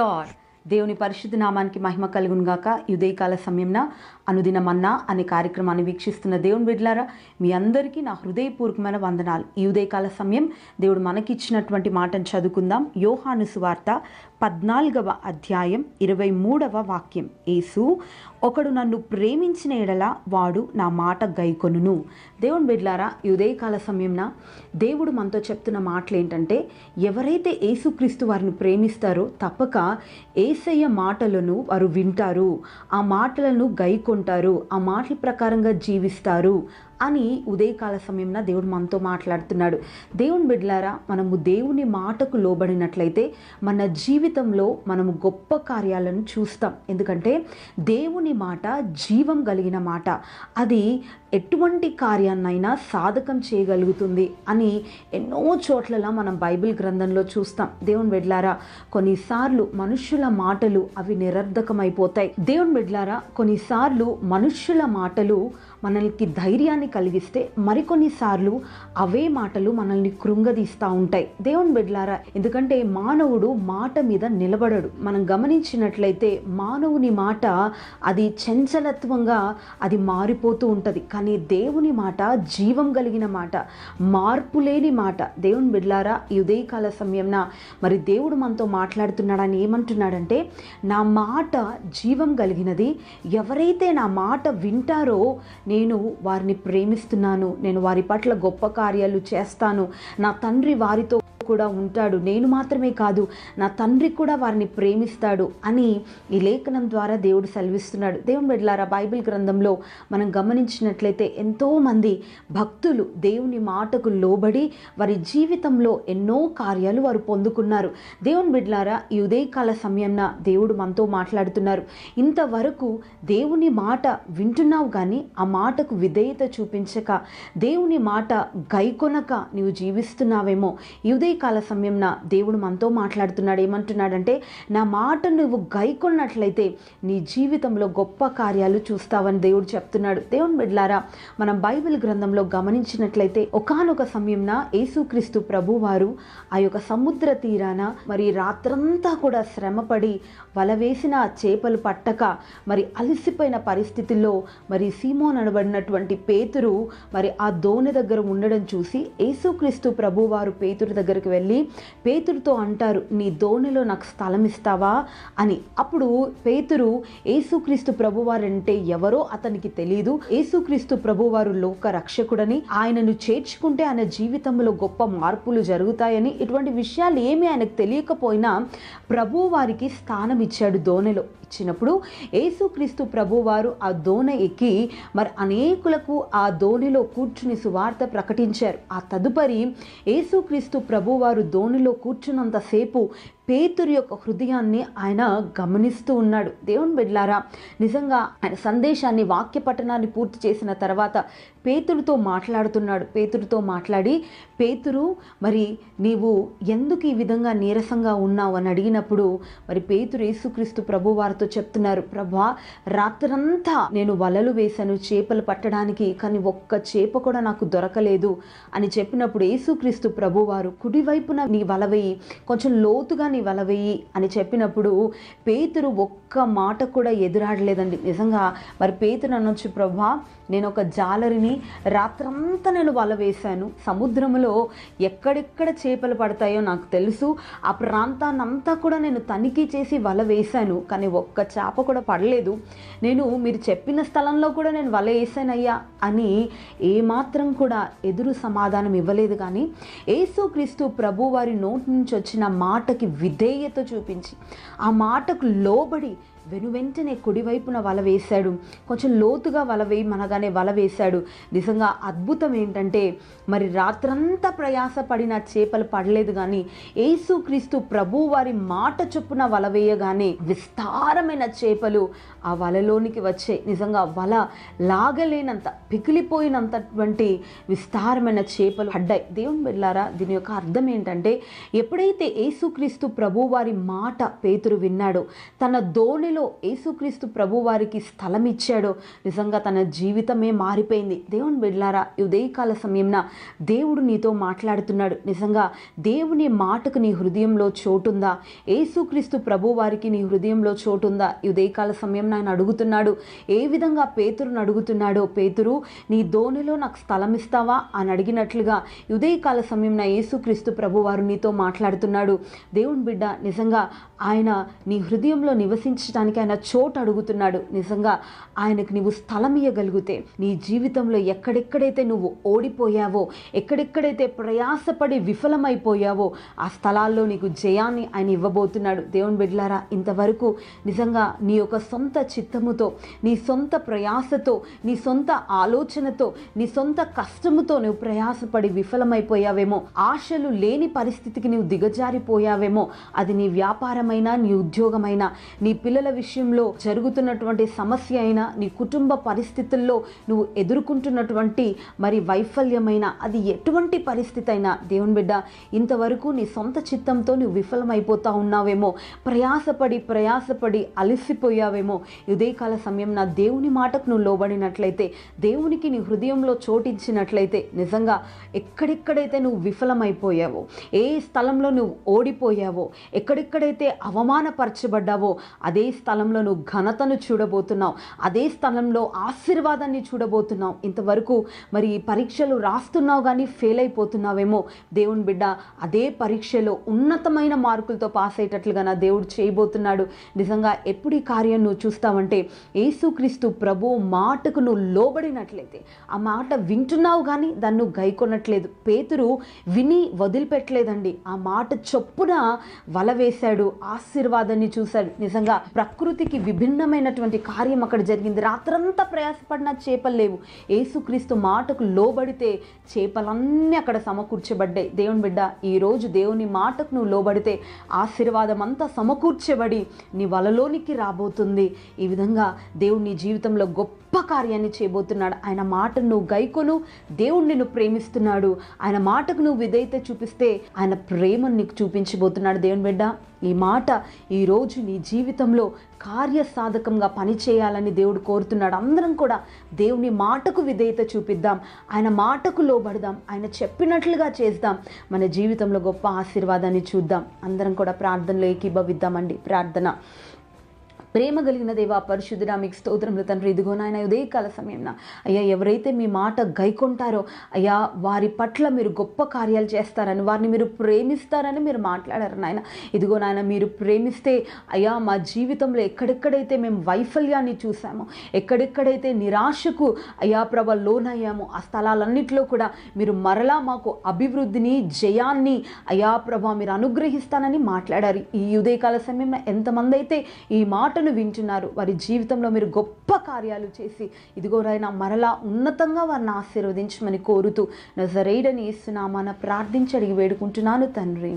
Lord. దేవుని పరిశుద్ధ నామానికి మహిమ కలుగును గాక. ఈ ఉదయకాల సమయంన అనుదిన మన్నా అనే కార్యక్రమాన్ని వీక్షిస్తున్న దేవుని బిడ్డలారా, మీ అందరికీ నా హృదయపూర్వకమైన వందనాలు. ఈ ఉదయకాల సమయం దేవుడు మనకిచ్చినటువంటి మాటను చదువుకుందాం. యోహాను సువార్త 14వ అధ్యాయం 23వ వాక్యం. యేసు, ఒకడు నన్ను ప్రేమించిన ఎడల వాడు నా మాట గైకొనును. దేవుని బిడ్డలారా, ఈ ఉదయకాల సమయంన దేవుడు మనతో చెప్తున్న మాటలు ఏంటంటే, ఎవరైతే యేసుక్రీస్తు వారిని ప్రేమిస్తారో తప్పక యేసయ్య మాటలను వారు వింటారు, ఆ మాటలను గైకొంటారు, ఆ మాటల ప్రకారంగా జీవిస్తారు అని ఉదయకాల సమయంలో దేవుడు మనతో మాట్లాడుతున్నాడు. దేవుని బిడ్డలారా, మనము దేవుని మాటకు లోబడినట్లయితే మన జీవితంలో మనము గొప్ప కార్యాలను చూస్తాం. ఎందుకంటే దేవుని మాట జీవం కలిగిన మాట, అది ఎటువంటి కార్యాన్నైనా సాధకం చేయగలుగుతుంది అని ఎన్నో చోట్ల మనం బైబిల్ గ్రంథంలో చూస్తాం. దేవుని బిడ్డలారా, కొన్నిసార్లు మనుష్యుల మాటలు అవి నిరర్ధకమైపోతాయి. దేవుని బిడ్డలారా, కొన్నిసార్లు మనుష్యుల మాటలు మనల్కి ధైర్యాన్ని కలిగిస్తే, మరికొన్నిసార్లు అవే మాటలు మనల్ని కృంగదీస్తూ ఉంటాయి. దేవుని బిడ్డలారా, ఎందుకంటే మానవుడు మాట మీద నిలబడడు. మనం గమనించినట్లయితే మానవుని మాట అది చంచలత్వంగా అది మారిపోతూ ఉంటుంది. కానీ దేవుని మాట జీవం కలిగిన మాట, మార్పు లేని మాట. దేవుని బిడ్డలారా, ఈ ఉదయకాల సమయంన మరి దేవుడు మనతో మాట్లాడుతున్నాడని ఏమంటున్నాడంటే, నా మాట జీవం కలిగినది, ఎవరైతే నా మాట వింటారో నేను వారిని ప్రేమిస్తున్నాను, నేను వారి పట్ల గొప్ప కార్యాలు చేస్తాను, నా తండ్రి వారితో కూడా ఉంటాడు, నేను మాత్రమే కాదు నా తండ్రి కూడా వారిని ప్రేమిస్తాడు అని ఈ లేఖనం ద్వారా దేవుడు సెలవిస్తున్నాడు. దేవుని బిడ్డలారా, బైబిల్ గ్రంథంలో మనం గమనించినట్లయితే ఎంతోమంది భక్తులు దేవుని మాటకు లోబడి వారి జీవితంలో ఎన్నో కార్యాలు వారు పొందుకున్నారు. దేవుని బిడ్డలారా, ఈ ఉదయకాల సమయంన దేవుడు మనతో మాట్లాడుతున్నారు. ఇంతవరకు దేవుని మాట వింటున్నావు కానీ ఆ మాటకు విధేయత చూపించక, దేవుని మాట గైకొనక నీవు జీవిస్తున్నావేమో. ఈ కాల సమయంన దేవుడు మనతో మాట్లాడుతున్నాడు. ఏమంటున్నాడంటే, నా మాట నువ్వు గైకొన్నట్లయితే నీ జీవితంలో గొప్ప కార్యాలు చూస్తావని దేవుడు చెప్తున్నాడు. దేవుని బిడ్డలారా, మనం బైబిల్ గ్రంథంలో గమనించినట్లయితే ఒకానొక సమయంన యేసుక్రీస్తు ప్రభు వారు ఆ యొక్క సముద్ర తీరాన మరి రాత్రంతా కూడా శ్రమపడి వల వేసిన చేపలు పట్టక మరి అలసిపోయిన పరిస్థితుల్లో మరి సీమోన్ అనబడినటువంటి పేతురు మరి ఆ దోణి దగ్గర ఉండడం చూసి యేసుక్రీస్తు ప్రభు వారు పేతురు దగ్గరికి వెళ్ళి పేతురుతో అంటారు, నీ దోణిలో నాకు స్థలం ఇస్తావా అని. అప్పుడు పేతురు యేసుక్రీస్తు ప్రభువారంటే ఎవరో అతనికి తెలియదు, యేసుక్రీస్తు ప్రభువారు లోక రక్షకుడని, ఆయనను చేర్చుకుంటే ఆయన జీవితంలో గొప్ప మార్పులు జరుగుతాయని, ఇటువంటి విషయాలు ఏమీ ఆయనకు తెలియకపోయినా ప్రభు వారికి స్థానం ఇచ్చాడు. దోణిలో ఇచ్చినప్పుడు యేసుక్రీస్తు ప్రభువారు ఆ దోణి ఎక్కి మరి అనేకులకు ఆ దోణిలో కూర్చుని సువార్త ప్రకటించారు. ఆ తదుపరి యేసుక్రీస్తు ప్రభువారు దోణిలో కూర్చున్నంతసేపు పేతురు యొక్క హృదయాన్ని ఆయన గమనిస్తూ ఉన్నాడు. దేవుని బిడ్డలారా, నిజంగా ఆయన సందేశాన్ని వాక్య పఠనాన్ని పూర్తి చేసిన తర్వాత పేతురుతో మాట్లాడుతున్నాడు. పేతురుతో మాట్లాడి, పేతురు మరి నీవు ఎందుకు ఈ విధంగా నీరసంగా ఉన్నావు అని అడిగినప్పుడు మరి పేతురు యేసుక్రీస్తు ప్రభు వారితో చెప్తున్నారు, ప్రభా, రాత్రంతా నేను వలలు వేశాను చేపలు పట్టడానికి, కానీ ఒక్క చేప కూడా నాకు దొరకలేదు అని చెప్పినప్పుడు యేసుక్రీస్తు ప్రభు వారు కుడివైపున నీ వల వేయి, కొంచెం లోతుగా నీ వల వేయి అని చెప్పినప్పుడు పేతురు ఒక్క మాట కూడా ఎదురాడలేదండి. నిజంగా మరి పేతురు అనొచ్చు, ప్రభా, నేను ఒక జాలరిని, రాత్రంతా నేను వల వేశాను, సముద్రంలో ఎక్కడెక్కడ చేపలు పడతాయో నాకు తెలుసు, ఆ ప్రాంతాన్నంతా కూడా నేను తనిఖీ చేసి వల వేశాను, కానీ ఒక్క చేప కూడా పడలేదు, నేను మీరు చెప్పిన స్థలంలో కూడా నేను వల వేసానయ్యా అని ఏమాత్రం కూడా ఎదురు సమాధానం ఇవ్వలేదు. కానీ యేసుక్రీస్తు ప్రభు వారి నోటి నుంచి వచ్చిన మాటకి విధేయత చూపించి ఆ మాటకు లోబడి వెనువెంటనే కుడివైపున వల వేశాడు. కొంచెం లోతుగా వల వేయమనగానే వల వేశాడు. నిజంగా అద్భుతం ఏంటంటే, మరి రాత్రంతా ప్రయాసపడిన చేపలు పడలేదు, కానీ యేసుక్రీస్తు ప్రభు వారి మాట చొప్పున వల వేయగానే విస్తారమైన చేపలు ఆ వలలోనికి వచ్చాయి. నిజంగా వల లాగలేనంత, పిగిలిపోయినంతటువంటి విస్తారమైన చేపలు పడ్డాయి. దేవుని బిడ్డలారా, దీని యొక్క అర్థం ఏంటంటే, ఎప్పుడైతే యేసుక్రీస్తు ప్రభు వారి మాట పేతురు విన్నాడో, తన దోణి ఎవరిలో యేసుక్రీస్తు ప్రభు వారికి స్థలం ఇచ్చాడో నిజంగా తన జీవితమే మారిపోయింది. దేవుని బిడ్డలారా, ఈ ఉదయకాల సమయంన దేవుడు నీతో మాట్లాడుతున్నాడు. నిజంగా దేవుని మాటకు నీ హృదయంలో చోటుందా? యేసుక్రీస్తు ప్రభు వారికి నీ హృదయంలో చోటుందా? ఈ ఉదయకాల సమయంన ఆయన అడుగుతున్నాడు. ఏ విధంగా పేతురుని అడుగుతున్నాడో, పేతురు నీ దోణిలో నాకు స్థలం ఇస్తావా అని అడిగినట్లుగా ఈ ఉదయకాల సమయంన యేసుక్రీస్తు ప్రభు వారు నీతో మాట్లాడుతున్నాడు. దేవుని బిడ్డ, నిజంగా ఆయన నీ హృదయంలో నివసించడానికి ఆయన చోటు అడుగుతున్నాడు. నిజంగా ఆయనకు నీవు స్థలం ఇవ్వగలిగితే నీ జీవితంలో ఎక్కడెక్కడైతే నువ్వు ఓడిపోయావో, ఎక్కడెక్కడైతే ప్రయాసపడి విఫలమైపోయావో ఆ స్థలాల్లో నీకు జయాన్ని ఆయన ఇవ్వబోతున్నాడు. దేవుని బిడ్డలారా, ఇంతవరకు నిజంగా నీ యొక్క సొంత చిత్తముతో, నీ సొంత ప్రయాసతో, నీ సొంత ఆలోచనతో, నీ సొంత కష్టముతో నువ్వు ప్రయాసపడి విఫలమైపోయావేమో, ఆశలు లేని పరిస్థితికి నువ్వు దిగజారిపోయావేమో. అది నీ వ్యాపారమైనా, నీ ఉద్యోగమైనా, నీ పిల్లల విషయంలో జరుగుతున్నటువంటి సమస్య అయినా, నీ కుటుంబ పరిస్థితుల్లో నువ్వు ఎదుర్కొంటున్నటువంటి మరి వైఫల్యమైన, అది ఎటువంటి పరిస్థితి అయినా దేవుని బిడ్డ, ఇంతవరకు నీ సొంత చిత్తంతో నువ్వు విఫలమైపోతా ఉన్నావేమో, ప్రయాసపడి అలసిపోయావేమో. ఉదయకాల సమయం నా దేవుని మాటకు నువ్వు లోబడినట్లయితే, దేవునికి నీ హృదయంలో చోటించినట్లయితే, నిజంగా ఎక్కడెక్కడైతే నువ్వు విఫలమైపోయావో, ఏ స్థలంలో నువ్వు ఓడిపోయావో, ఎక్కడెక్కడైతే అవమానపరచబడ్డావో అదే స్థలంలో నువ్వు ఘనతను చూడబోతున్నావు, అదే స్థలంలో ఆశీర్వాదాన్ని చూడబోతున్నావు. ఇంతవరకు మరి పరీక్షలు రాస్తున్నావు కానీ ఫెయిల్ అయిపోతున్నావేమో. దేవుని బిడ్డ, అదే పరీక్షలో ఉన్నతమైన మార్కులతో పాస్ అయ్యేటట్లుగా నా దేవుడు చేయబోతున్నాడు. నిజంగా ఎప్పుడు ఈ కార్యం నువ్వు చూస్తావంటే, యేసుక్రీస్తు ప్రభు మాటకు నువ్వు లోబడినట్లయితే, ఆ మాట వింటున్నావు కానీ దాన్ని నువ్వు గైకొనట్లేదు. పేతురు విని వదిలిపెట్టలేదండి, ఆ మాట చొప్పున వల వేశాడు, ఆశీర్వాదాన్ని చూశాడు. నిజంగా ప్రకృతికి విభిన్నమైనటువంటి కార్యం అక్కడ జరిగింది. రాత్రంతా ప్రయాసపడిన చేపలు లేవు. యేసుక్రీస్తు మాటకు లోబడితే చేపలన్నీ అక్కడ సమకూర్చబడ్డాయి. దేవుని బిడ్డ, ఈరోజు దేవుని మాటకు నువ్వు లోబడితే ఆశీర్వాదం అంతా సమకూర్చబడి నీ వలలోనికి రాబోతుంది. ఈ విధంగా దేవుడు నీ జీవితంలో గొప్ప కార్యాన్ని చేయబోతున్నాడు. ఆయన మాటను నువ్వు గైకొను. దేవుడు నిన్ను ప్రేమిస్తున్నాడు. ఆయన మాటకు నువ్వు విధేయత చూపిస్తే ఆయన ప్రేమను నీకు చూపించబోతున్నాడు. దేవుని బిడ్డ, ఈ మాట ఈరోజు నీ జీవితంలో కార్యసాధకంగా పనిచేయాలని దేవుడు కోరుతున్నాడు. అందరం కూడా దేవుని మాటకు విధేయత చూపిద్దాం, ఆయన మాటకు లోబడదాం, ఆయన చెప్పినట్లుగా చేద్దాం. మన జీవితంలో గొప్ప ఆశీర్వాదాన్ని చూద్దాం. అందరం కూడా ప్రార్థనలో ఏకీభవిద్దామండి. ప్రార్థన. ప్రేమ కలిగిన దేవా, పరిశుద్ధుడా, మీకు స్తోత్రములు తండ్రి. ఇదిగో నాయన, ఉదయకాల సమయంన అయ్యా, ఎవరైతే మీ మాట గైకొంటారో అయ్యా, వారి పట్ల మీరు గొప్ప కార్యాలు చేస్తారని, వారిని మీరు ప్రేమిస్తారని మీరు మాట్లాడారు నాయన. ఇదిగో నాయన, మీరు ప్రేమిస్తే అయ్యా, మా జీవితంలో ఎక్కడెక్కడైతే మేము వైఫల్యాన్ని చూసామో, ఎక్కడెక్కడైతే నిరాశకు అయ్యా ప్రభ లోనయ్యామో, ఆ స్థలాలన్నింటిలో కూడా మీరు మరలా మాకు అభివృద్ధిని, జయాన్ని అయ్యా ప్రభ మీరు అనుగ్రహిస్తానని మాట్లాడారు. ఈ ఉదయకాల సమయంలో ఎంతమంది అయితే ఈ మాట వింటున్నారు, వారి జీవితంలో మీరు గొప్ప కార్యాలు చేసి ఇదిగో నాయనా మరలా ఉన్నతంగా వారిని ఆశీర్వదించమని కోరుతూ నజరేయుడైన యేసు నామమున ప్రార్థించి అడిగి వేడుకుంటున్నాను తండ్రి.